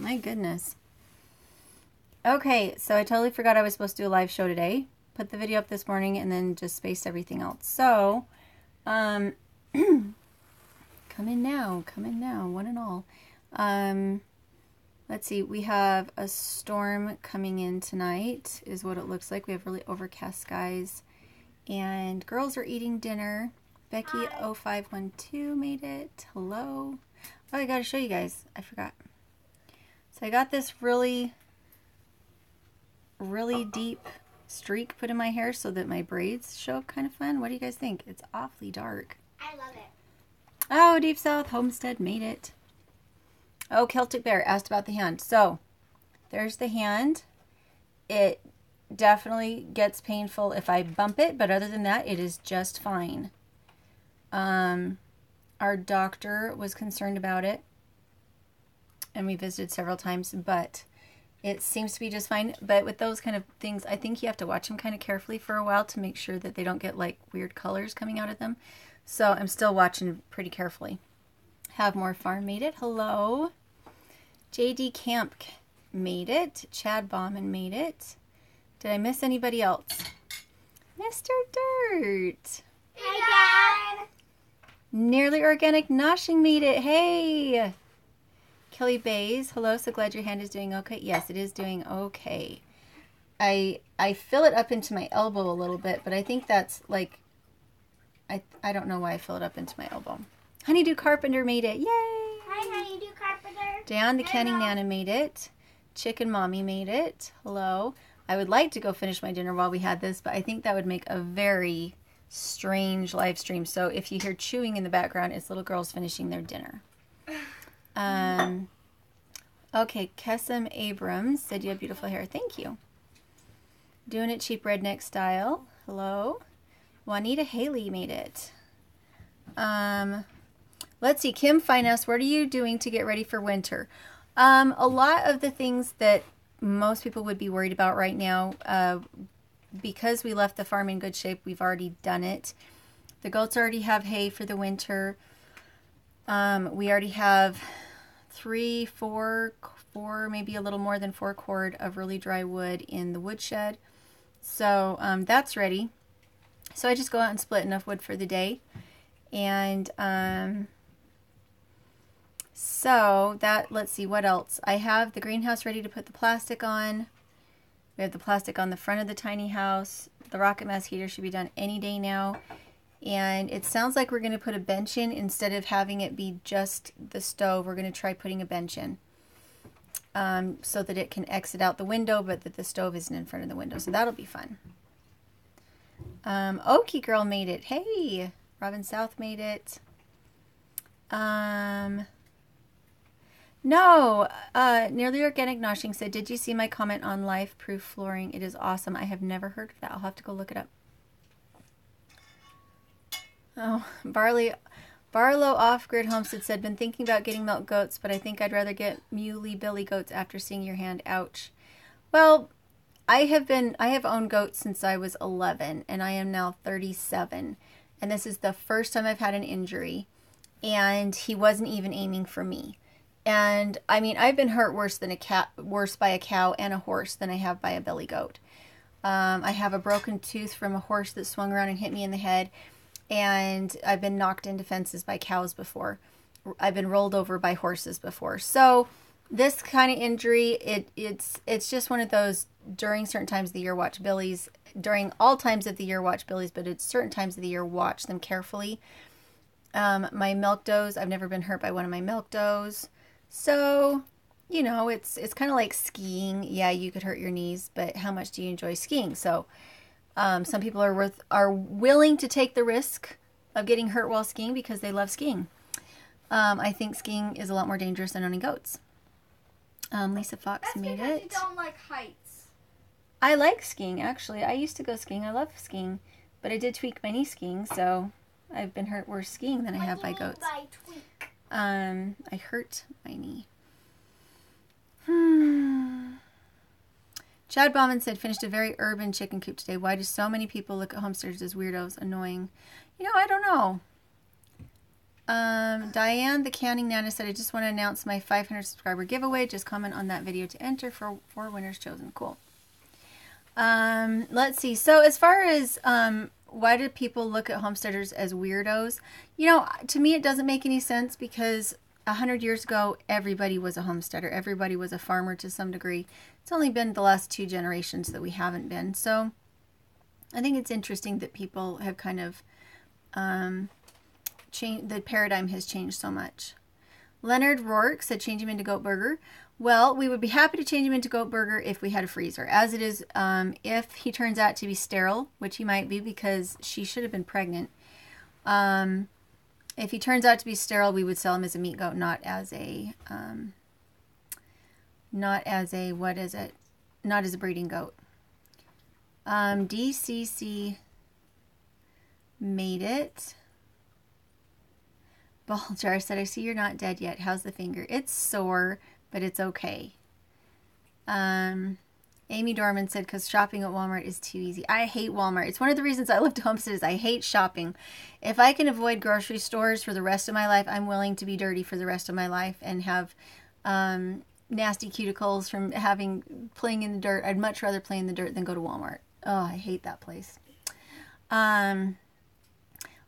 My goodness. Okay, so I totally forgot I was supposed to do a live show today. Put the video up this morning and then just spaced everything else. So, come in now, one and all. Let's see, we have a storm coming in tonight, is what it looks like. We have really overcast skies. And girls are eating dinner. Becky 0512 made it. Hello. Oh, I gotta show you guys. I forgot. So I got this really deep streak put in my hair so that my braids show up kind of fun. What do you guys think? It's awfully dark. I love it. Oh, Deep South Homestead made it. Oh, Celtic Bear asked about the hand. So there's the hand. It definitely gets painful if I bump it, but other than that, it is just fine. Our doctor was concerned about it, and we visited several times, but it seems to be just fine. But with those kind of things, I think you have to watch them kind of carefully for a while to make sure that they don't get like weird colors coming out of them. So I'm still watching pretty carefully. Have More Farm made it. Hello. JD Camp made it. Chad Bauman made it. Did I miss anybody else? Mr. Dirt. Hey, Dad. Nearly Organic Noshing made it. Hey. Kelly Bays. Hello. So glad your hand is doing okay. Yes, it is doing okay. I fill it up into my elbow a little bit, but I think that's like, I don't know why I fill it up into my elbow. Honeydew Carpenter made it. Yay. Hi, Honeydew Carpenter. Dan the Canning Nana made it. Chicken Mommy made it. Hello. I would like to go finish my dinner while we had this, but I think that would make a very strange live stream. So if you hear chewing in the background, it's little girls finishing their dinner. Okay, Kesem Abrams said you have beautiful hair. Thank you. Doing it cheap redneck style. Hello. Juanita Haley made it. Let's see. Kim Finesse, what are you doing to get ready for winter? A lot of the things that most people would be worried about right now, because we left the farm in good shape, we've already done it. The goats already have hay for the winter. We already have 3, 4, maybe a little more than 4 cord of really dry wood in the woodshed. So that's ready. So I just go out and split enough wood for the day. And so that, let's see, what else? I have the greenhouse ready to put the plastic on. We have the plastic on the front of the tiny house. The rocket mass heater should be done any day now. And it sounds like we're going to put a bench in instead of having it be just the stove. We're going to try putting a bench in so that it can exit out the window, but that the stove isn't in front of the window. So that'll be fun. Okie Girl made it. Hey, Robin South made it. No, Nearly Organic Noshing said, did you see my comment on Life Proof Flooring? It is awesome. I have never heard of that. I'll have to go look it up. Oh, Barlow Off-Grid Homestead said, been thinking about getting milk goats, but I think I'd rather get muley billy goats after seeing your hand. Ouch. Well, I have owned goats since I was 11, and I am now 37. And this is the first time I've had an injury, and he wasn't even aiming for me. And I mean, I've been hurt worse by a cow and a horse than I have by a billy goat. I have a broken tooth from a horse that swung around and hit me in the head, and I've been knocked into fences by cows before. I've been rolled over by horses before. So this kind of injury, it's just one of those during certain times of the year watch billies. During all times of the year watch billies, but at certain times of the year watch them carefully. My milk does, I've never been hurt by one of my milk does. So, you know, it's kind of like skiing. Yeah, you could hurt your knees, but how much do you enjoy skiing? So, some people are willing to take the risk of getting hurt while skiing because they love skiing. I think skiing is a lot more dangerous than owning goats. Lisa Fox made it. You don't like heights. I like skiing, actually. I used to go skiing. I love skiing, but I did tweak my knee skiing, so I've been hurt worse skiing than I have by goats. By tweak? I hurt my knee. Chad Bauman said, finished a very urban chicken coop today. Why do so many people look at homesteaders as weirdos? Annoying. You know, I don't know. Diane, the Canning Nana, said, I just want to announce my 500 subscriber giveaway. Just comment on that video to enter for 4 winners chosen. Cool. Let's see. So as far as why do people look at homesteaders as weirdos? You know, to me it doesn't make any sense because 100 years ago everybody was a homesteader. Everybody was a farmer to some degree. It's only been the last 2 generations that we haven't been. So I think it's interesting that people have kind of changed. The paradigm has changed so much. Leonard Rourke said change him into goat burger. Well, we would be happy to change him into goat burger if we had a freezer. As it is, if he turns out to be sterile, which he might be because she should have been pregnant. If he turns out to be sterile, we would sell him as a meat goat, not as a what is it? Not as a breeding goat. DCC made it. Balljar said, I see you're not dead yet. How's the finger? It's sore, but it's okay. Amy Dorman said, because shopping at Walmart is too easy. I hate Walmart. It's one of the reasons I love Homestead is I hate shopping. If I can avoid grocery stores for the rest of my life, I'm willing to be dirty for the rest of my life and have nasty cuticles from playing in the dirt. I'd much rather play in the dirt than go to Walmart. Oh, I hate that place.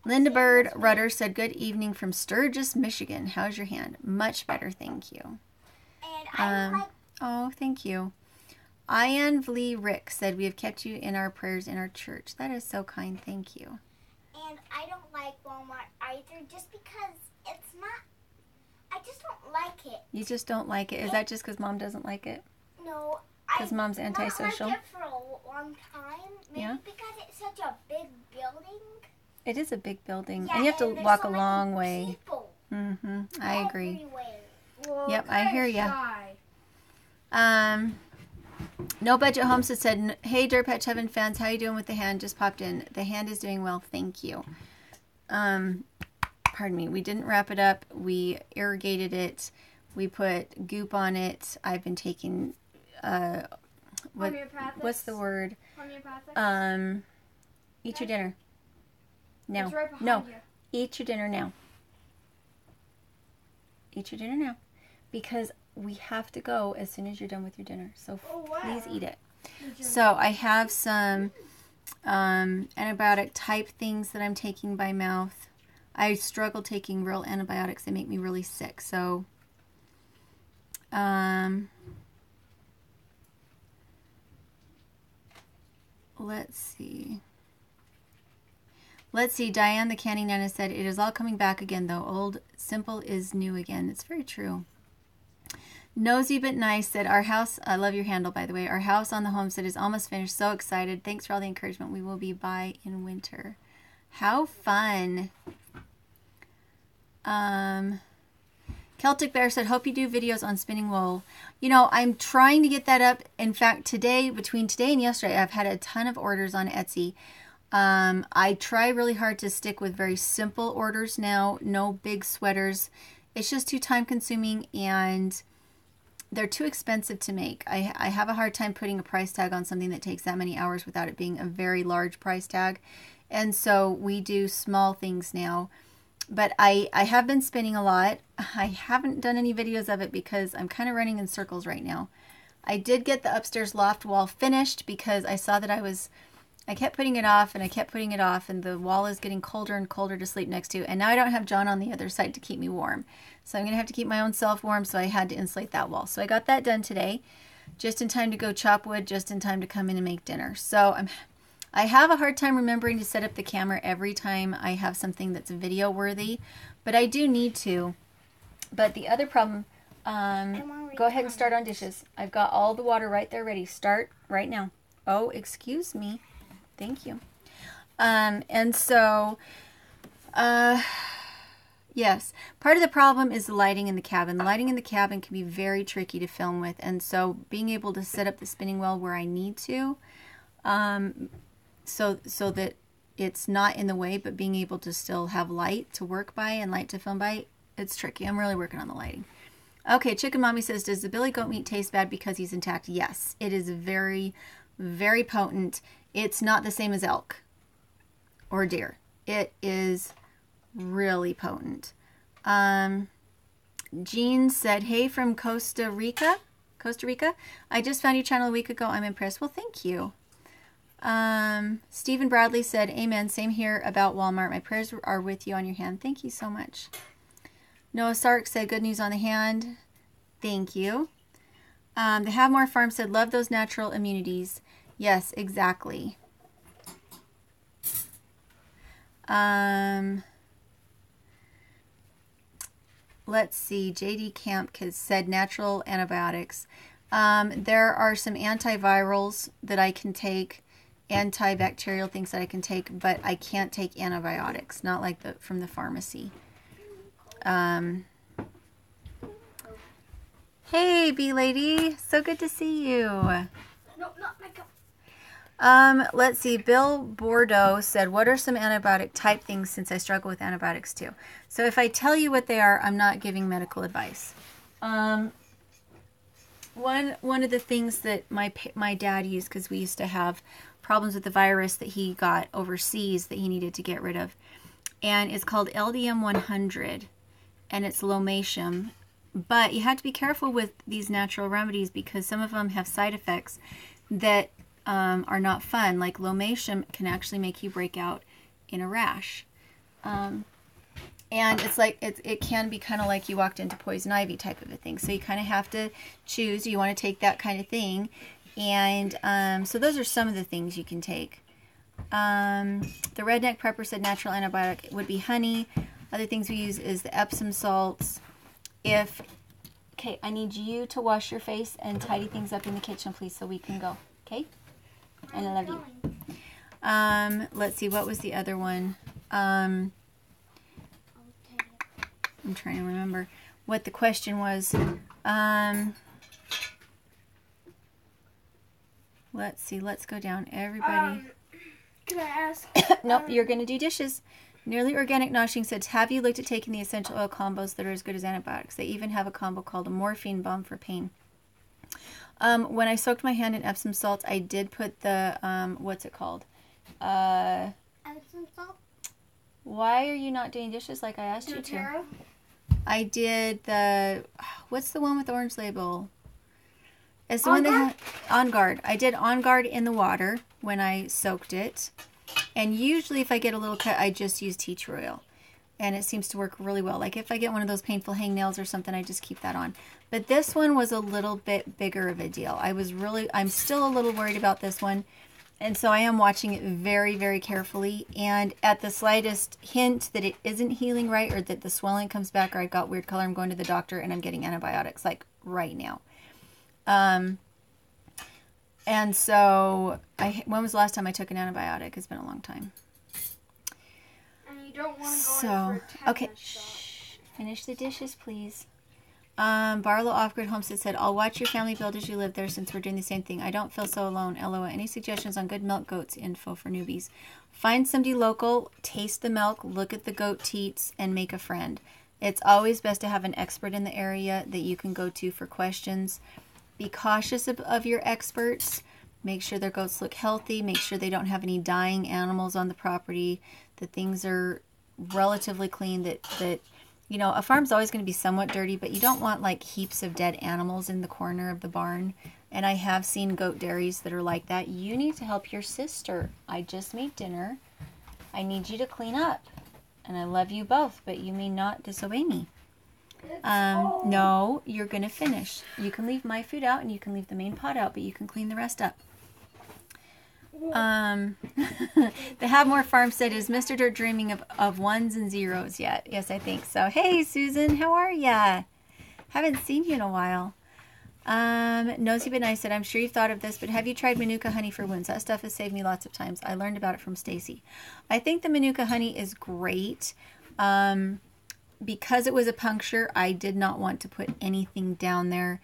Linda Bird Rudder said, good evening from Sturgis, Michigan. How's your hand? Much better, thank you. And Oh, thank you. Ian Lee Rick said, we have kept you in our prayers in our church. That is so kind, thank you. And I don't like Walmart either just because it's not, I just don't like it. You just don't like it? Is that just because Mom doesn't like it? No. Because Mom's antisocial? I not like it for a long time. Maybe because it's such a big building. It is a big building. Yeah, and you have to there's walk so a many long way. people I agree. everywhere. Yep, I hear ya. No Budget Homestead said, hey Dirtpatcheaven fans, how you doing with the hand? Just popped in. The hand is doing well, thank you. Pardon me, we didn't wrap it up. We irrigated it. We put goop on it. I've been taking, what's the word? Eat your dinner. Now. It's right behind No. you. Eat your dinner now. Eat your dinner now. Because we have to go as soon as you're done with your dinner. So please eat it. So I have some antibiotic type things that I'm taking by mouth. I struggle taking real antibiotics. They make me really sick. So let's see. Let's see. Diane the Canning Nana said, it is all coming back again though. Old simple is new again. It's very true. Nosy but nice said, our house, I love your handle by the way, our house on the homestead is almost finished. So excited. Thanks for all the encouragement. We will be by in winter. How fun. Celtic Bear said, hope you do videos on spinning wool. You know, I'm trying to get that up. In fact, between today and yesterday, I've had a ton of orders on Etsy. I try really hard to stick with very simple orders now. No big sweaters. It's just too time consuming and they're too expensive to make. I have a hard time putting a price tag on something that takes that many hours without it being a very large price tag. And so we do small things now. But I have been spinning a lot. I haven't done any videos of it because I'm kind of running in circles right now. I did get the upstairs loft wall finished because I saw that I kept putting it off and I kept putting it off and the wall is getting colder and colder to sleep next to. And now I don't have John on the other side to keep me warm. So I'm going to have to keep my own self warm, so I had to insulate that wall. So I got that done today, just in time to go chop wood, just in time to come in and make dinner. So I have a hard time remembering to set up the camera every time I have something that's video worthy, but I do need to. But the other problem, go ahead and start on dishes. I've got all the water right there ready. Start right now. Oh, excuse me. Thank you. And so, yes, part of the problem is the lighting in the cabin. The lighting in the cabin can be very tricky to film with. And so being able to set up the spinning wheel where I need to, so that it's not in the way, but being able to still have light to work by and light to film by, it's tricky. I'm really working on the lighting. Okay, Chicken Mommy says, does the billy goat meat taste bad because he's intact? Yes, it is very, very potent. It's not the same as elk or deer. It is really potent. Jean said, hey from Costa Rica. I just found your channel a week ago. I'm impressed. Well, thank you. Stephen Bradley said, amen. Same here about Walmart. My prayers are with you on your hand. Thank you so much. Noah Sark said, good news on the hand. Thank you. The Have More Farm said, love those natural immunities. Yes, exactly. Let's see. JD Camp has said natural antibiotics. There are some antivirals that I can take, antibacterial things that I can take, but I can't take antibiotics, not like from the pharmacy. Hey, bee lady, so good to see you. No, not my cup. Let's see. Bill Bordeaux said, what are some antibiotic type things since I struggle with antibiotics too? So if I tell you what they are, I'm not giving medical advice. One of the things that my dad used, because we used to have problems with the virus that he got overseas that he needed to get rid of, and it's called LDM 100, and it's Lomatium. But you have to be careful with these natural remedies because some of them have side effects that are not fun. Like Lomatium can actually make you break out in a rash. And it's like, it can be kind of like you walked into poison ivy type of a thing. So you kind of have to choose. Do you want to take that kind of thing? And so those are some of the things you can take. The Redneck Prepper said natural antibiotic would be honey. Other things we use is the Epsom salts. Okay, I need you to wash your face and tidy things up in the kitchen, please, so we can go. Okay? And I love you. Let's see, what was the other one? I'm trying to remember what the question was. Let's see, let's go down. Everybody. Can I ask? Nope, you're going to do dishes. Nearly Organic Noshing said, have you looked at taking the essential oil combos that are as good as antibiotics? They even have a combo called a morphine balm for pain. When I soaked my hand in Epsom salts, I did put the, what's it called? Epsom salt? Why are you not doing dishes like I asked you to? I did the, what's the one with the orange label? It's the one that had On Guard. I did On Guard in the water when I soaked it. And usually if I get a little cut, I just use tea tree oil. And it seems to work really well. Like if I get one of those painful hangnails or something, I just keep that on. But this one was a little bit bigger of a deal. I'm still a little worried about this one. And so I am watching it very, very carefully. And at the slightest hint that it isn't healing right or that the swelling comes back or I got weird color, I'm going to the doctor and I'm getting antibiotics like right now. And so, when was the last time I took an antibiotic? It's been a long time. And you don't want to go in for a tetanus okay, shot. Finish the dishes, please. Barlow Off-Grid Homestead said, I'll watch your family build as you live there since we're doing the same thing. I don't feel so alone. LOL. Any suggestions on good milk goats info for newbies? Find somebody local, taste the milk, look at the goat teats, and make a friend. It's always best to have an expert in the area that you can go to for questions. Be cautious of your experts. Make sure their goats look healthy. Make sure they don't have any dying animals on the property. That things are relatively clean. That you know, a farm's always going to be somewhat dirty, but you don't want like heaps of dead animals in the corner of the barn. And I have seen goat dairies that are like that. You need to help your sister. I just made dinner. I need you to clean up. And I love you both, but you may not disobey me. No, you're going to finish. You can leave my food out and you can leave the main pot out, but you can clean the rest up. The Have More Farm said, is Mr. Dirt dreaming of ones and zeros yet? Yes, I think so. Hey, Susan, how are ya? Haven't seen you in a while. Nosy But Nice said, I'm sure you've thought of this, but have you tried Manuka honey for wounds? That stuff has saved me lots of times. I learned about it from Stacy. I think the Manuka honey is great. Because it was a puncture, I did not want to put anything down there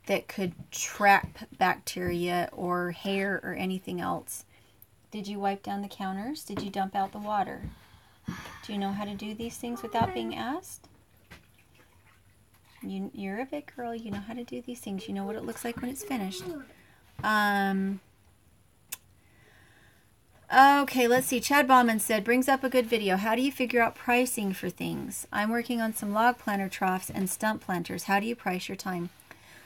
that could trap bacteria or hair or anything else. Did you wipe down the counters? Did you dump out the water? Do you know how to do these things without being asked? You're a big girl. You know how to do these things. You know what it looks like when it's finished. Okay, let's see. Chad Bauman said, brings up a good video. How do you figure out pricing for things? I'm working on some log planter troughs and stump planters. How do you price your time?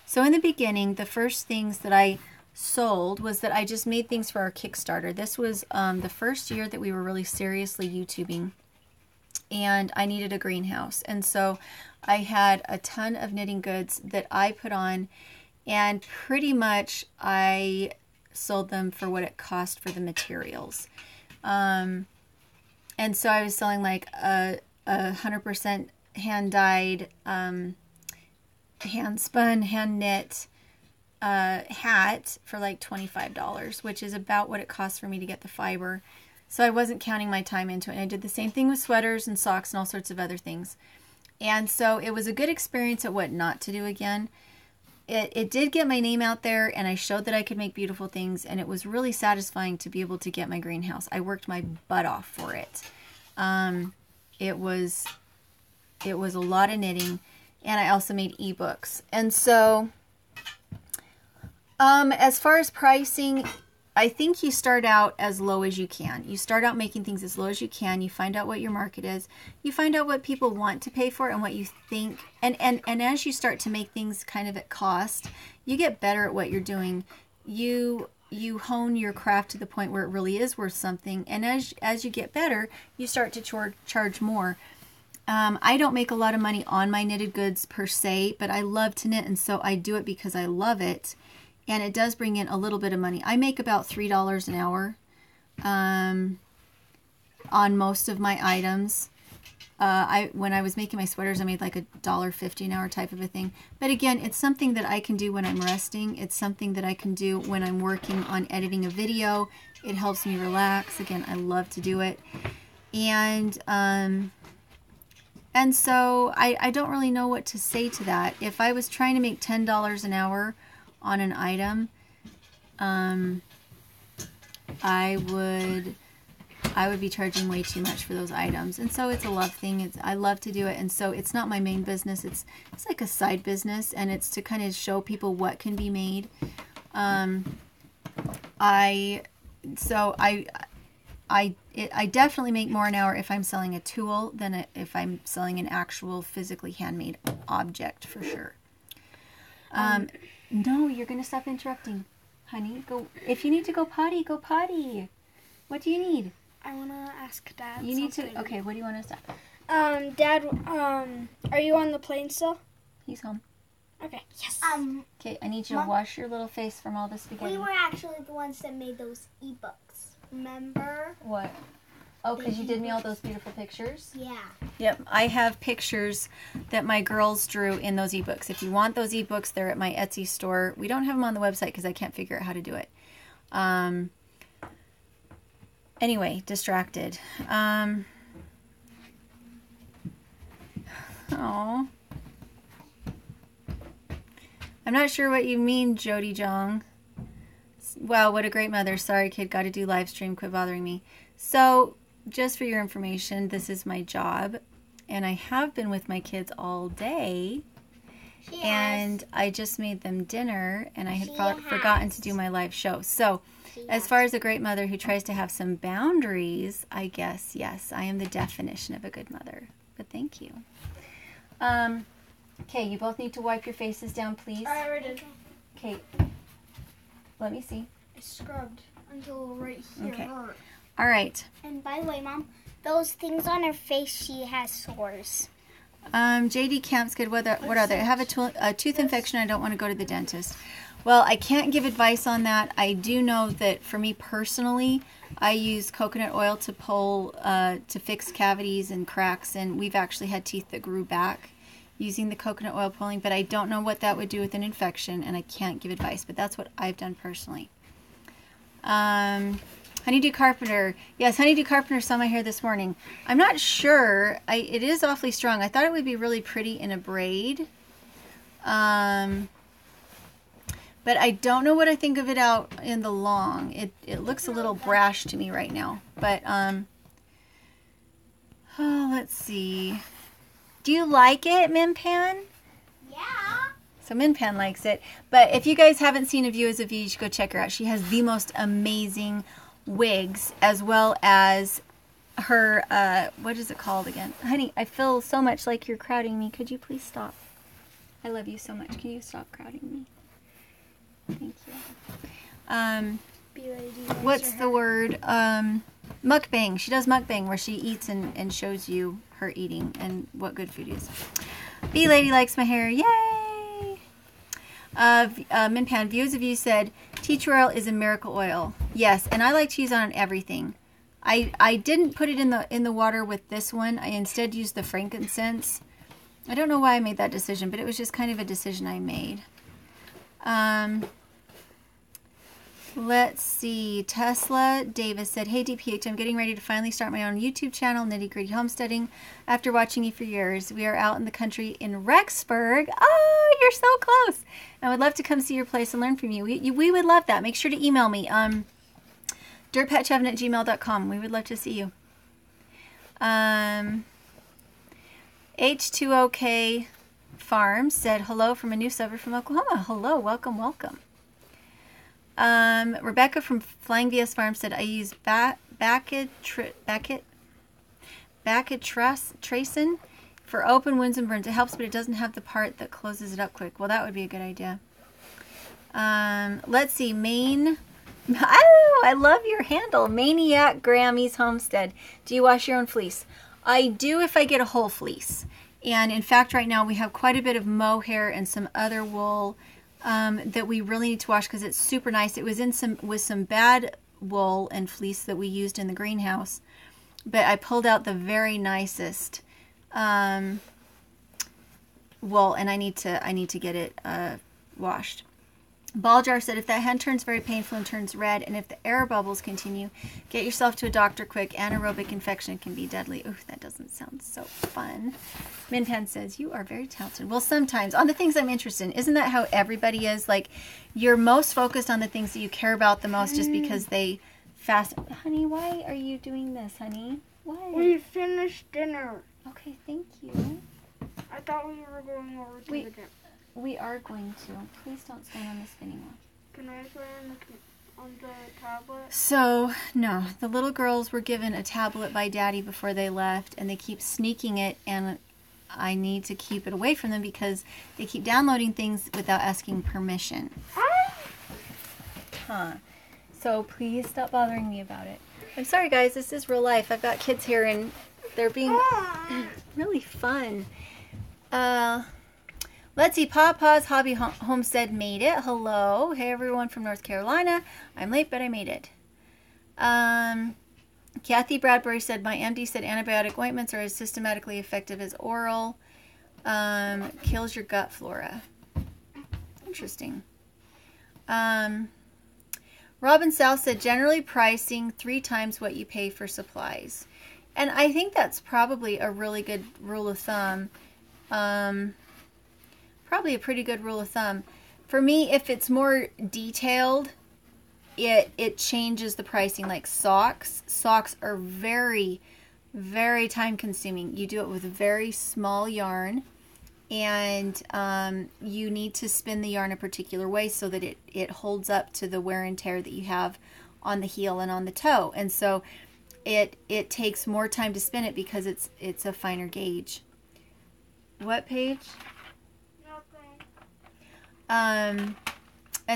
So in the beginning, the first things that I sold was that I just made things for our Kickstarter. This was the first year that we were really seriously YouTubing, and I needed a greenhouse. And so I had a ton of knitting goods that I put on, and pretty much I sold them for what it cost for the materials. And so I was selling like a 100% hand dyed, hand spun, hand knit hat for like $25, which is about what it costs for me to get the fiber. So I wasn't counting my time into it. And I did the same thing with sweaters and socks and all sorts of other things. And so it was a good experience at what not to do again. It did get my name out there, and I showed that I could make beautiful things, and it was really satisfying to be able to get my greenhouse. I worked my butt off for it. It was a lot of knitting, and I also made ebooks. And so as far as pricing, I think you start out as low as you can. You start out making things as low as you can. You find out what your market is. You find out what people want to pay for and what you think. And as you start to make things kind of at cost, you get better at what you're doing. You hone your craft to the point where it really is worth something. And as you get better, you start to charge more. I don't make a lot of money on my knitted goods per se, but I love to knit, and so I do it because I love it. And it does bring in a little bit of money. I make about $3 an hour on most of my items. When I was making my sweaters, I made like $1.50 an hour type of a thing. But again, it's something that I can do when I'm resting. It's something that I can do when I'm working on editing a video. It helps me relax. Again, I love to do it. And so I don't really know what to say to that. If I was trying to make $10 an hour on an item, I would be charging way too much for those items. And so it's a love thing. I love to do it, and so it's not my main business. It's like a side business, and it's to kind of show people what can be made. I definitely make more an hour if I'm selling a tool than if I'm selling an actual physically handmade object, for sure. No, you're going to stop interrupting. Honey, go. If you need to go potty, go potty. What do you need? I want to ask Dad. You need to. Okay, what do you want to say? Dad, are you on the plane still? He's home. Okay. Yes. Okay, I need you to wash your little face from all the spaghetti. We were actually the ones that made those ebooks. Remember? What? Oh, because you did me all those beautiful pictures? Yeah. Yep, I have pictures that my girls drew in those ebooks. If you want those ebooks, they're at my Etsy store. We don't have them on the website because I can't figure out how to do it. Anyway, distracted. Oh. I'm not sure what you mean, Jody Jong. Wow, what a great mother. Sorry, kid, got to do live stream. Quit bothering me. So, just for your information, this is my job, and I have been with my kids all day, and I just made them dinner, and I had forgotten to do my live show. So, as far as a great mother who tries to have some boundaries, I guess, yes, I am the definition of a good mother, but thank you. Okay, you both need to wipe your faces down, please. I already did. Okay, let me see. I scrubbed until right here hurt. All right. And by the way, Mom, those things on her face, she has sores. JD Camp's good. What are they? I have a tooth infection. I don't want to go to the dentist. Well, I can't give advice on that. I do know that for me personally, I use coconut oil to pull, to fix cavities and cracks, and we've actually had teeth that grew back using the coconut oil pulling, but I don't know what that would do with an infection, and I can't give advice, but that's what I've done personally. Honeydew Carpenter. Yes, Honeydew Carpenter saw my hair this morning. I'm not sure. It is awfully strong. I thought it would be really pretty in a braid. But I don't know what I think of it out in the long. It looks a little brash to me right now. But, oh, let's see. Do you like it, Minpan? Yeah. So Minpan likes it. But if you guys haven't seen A View is a View, you should go check her out. She has the most amazing wigs, as well as her, what is it called again? Honey, I feel so much like you're crowding me. Could you please stop? I love you so much. Can you stop crowding me? Thank you. What's the word? Mukbang. She does mukbang where she eats and shows you her eating and what good food is. Bee Lady likes my hair. Yay! Minpan, Views of You said, tea tree oil is a miracle oil. Yes, and I like to use it on everything. I didn't put it in the water with this one. I instead used the frankincense. I don't know why I made that decision, but it was just kind of a decision I made. Let's see. Tesla Davis said, hey DPH, I'm getting ready to finally start my own YouTube channel, Nitty Gritty Homesteading, after watching you for years. We are out in the country in Rexburg. Oh, you're so close. I would love to come see your place and learn from you. We would love that. Make sure to email me. Dirtpatcheaven@gmail.com. We would love to see you. H2OK Farms said, hello from a new suburb from Oklahoma. Hello, welcome, welcome. Rebecca from Flying VS Farm said, I use Baccatracin for open wounds and burns. It helps, but it doesn't have the part that closes it up quick. Well, that would be a good idea. Let's see. Oh, I love your handle. Maniac Grammy's Homestead. Do you wash your own fleece? I do if I get a whole fleece. And in fact, right now we have quite a bit of mohair and some other wool that we really need to wash because it's super nice. It was in some bad wool and fleece that we used in the greenhouse, but I pulled out the very nicest wool, and I need to get it washed. Balljar said, if that hand turns very painful and turns red, and if the air bubbles continue, get yourself to a doctor quick. Anaerobic infection can be deadly. Ooh, that doesn't sound so fun. Minpan says, you are very talented. Well, sometimes on the things I'm interested in. Isn't that how everybody is? Like, you're most focused on the things that you care about the most just because they fast. Honey, why are you doing this, honey? Why? We finished dinner. Okay, thank you. I thought we were going over to the gym. We are going to. Please don't stand on the spinning wheel. Can I play on the tablet? So, no. The little girls were given a tablet by Daddy before they left, and they keep sneaking it, and I need to keep it away from them because they keep downloading things without asking permission. Huh. So, please stop bothering me about it. I'm sorry, guys. This is real life. I've got kids here, and they're being really fun. Let's see, Papa's Hobby Homestead made it. Hello. Hey, everyone from North Carolina. I'm late, but I made it. Kathy Bradbury said, my MD said antibiotic ointments are as systematically effective as oral. Kills your gut flora. Interesting. Robin South said, generally pricing 3 times what you pay for supplies. And I think that's probably a really good rule of thumb. Probably a pretty good rule of thumb. For me, if it's more detailed, it changes the pricing. Like socks. Socks are very, very time consuming. You do it with a very small yarn, and you need to spin the yarn a particular way so that it holds up to the wear and tear that you have on the heel and on the toe. And so it takes more time to spin it because it's a finer gauge. What page? And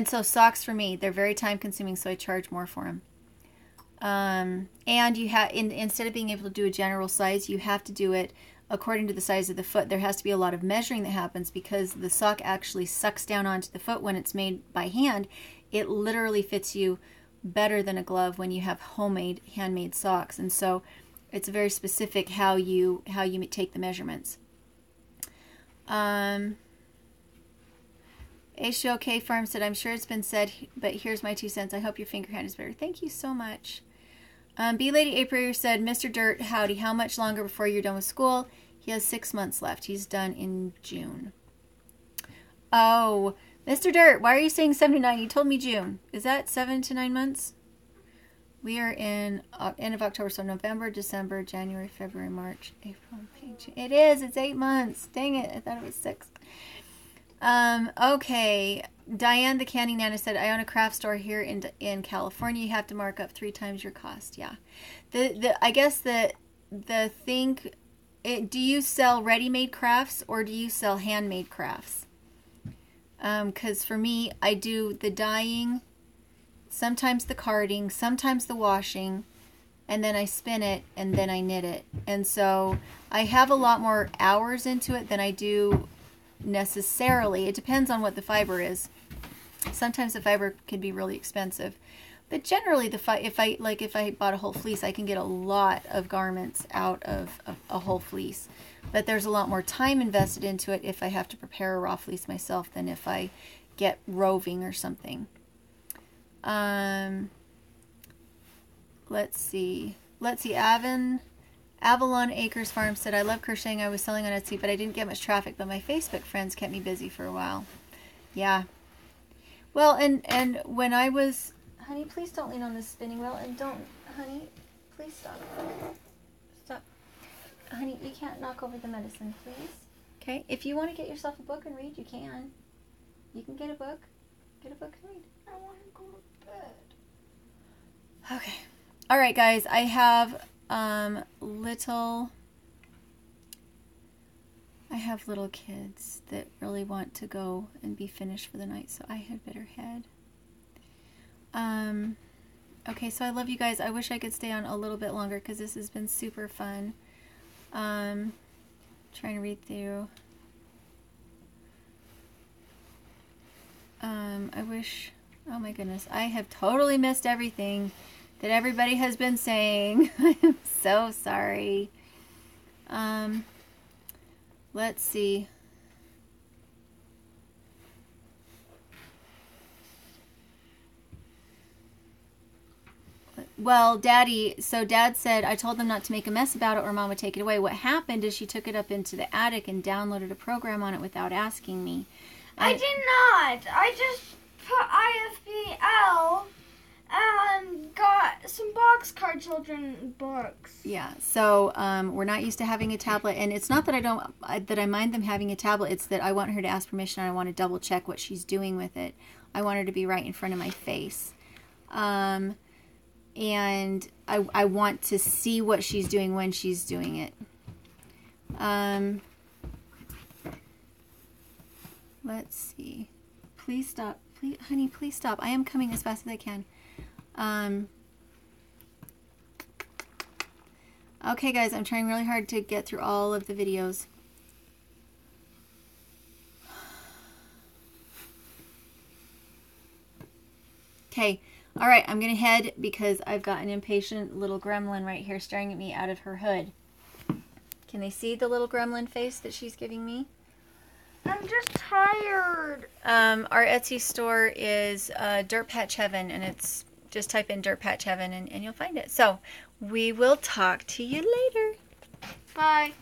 so socks for me, they're very time consuming, so I charge more for them. And you have, instead of being able to do a general size, you have to do it according to the size of the foot. There has to be a lot of measuring that happens because the sock actually sucks down onto the foot when it's made by hand. It literally fits you better than a glove when you have handmade socks. And so it's very specific how you take the measurements. HOK Farm said, I'm sure it's been said, but here's my 2 cents. I hope your finger hand is better. Thank you so much. B Lady April said, Mr. Dirt, howdy. How much longer before you're done with school? He has 6 months left. He's done in June. Oh, Mr. Dirt, why are you saying 7 to 9? You told me June. Is that 7 to 9 months? We are in end of October, so November, December, January, February, March, April, May, June. It is. It's 8 months. Dang it. I thought it was 6. Okay. Diane, the canning nana, said, I own a craft store here in California. You have to mark up 3 times your cost. Yeah. I guess the thing, do you sell ready-made crafts or do you sell handmade crafts? Because for me, I do the dyeing, sometimes the carding, sometimes the washing, and then I spin it and then I knit it. And so I have a lot more hours into it than I do necessarily. It depends on what the fiber is. Sometimes the fiber can be really expensive, but generally if I bought a whole fleece, I can get a lot of garments out of a whole fleece. But there's a lot more time invested into it if I have to prepare a raw fleece myself than if I get roving or something. Let's see. Avalon Acres Farm said, I love crocheting. I was selling on Etsy, but I didn't get much traffic, but my Facebook friends kept me busy for a while. Yeah. Well, and when I was... Honey, please don't lean on this spinning wheel, and don't... Honey, please stop. Stop. Honey, you can't knock over the medicine, please. Okay? If you want to get yourself a book and read, you can. You can get a book. Get a book and read. I want to go to bed. Okay. All right, guys. I have little kids that really want to go and be finished for the night, so I had better head. Okay, so I love you guys. I wish I could stay on a little bit longer because this has been super fun. Trying to read through. I wish, oh my goodness, I have totally missed everything that everybody has been saying. I'm so sorry. Let's see. Well, Daddy, so Dad said, I told them not to make a mess about it or Mom would take it away. What happened is she took it up into the attic and downloaded a program on it without asking me. I did not. I just put IFBL and got some Boxcar Children books. Yeah, so we're not used to having a tablet, and it's not that I mind them having a tablet. It's that I want her to ask permission, and I want to double check what she's doing with it. I want her to be right in front of my face, and I want to see what she's doing when she's doing it. Let's see. Please stop, please, honey. Please stop. I am coming as fast as I can. Okay, guys, I'm trying really hard to get through all of the videos. Okay, all right, I'm going to head because I've got an impatient little gremlin right here staring at me out of her hood. Can they see the little gremlin face that she's giving me? I'm just tired. Our Etsy store is Dirtpatcheaven, and it's just type in Dirtpatcheaven and you'll find it. So we will talk to you later. Bye.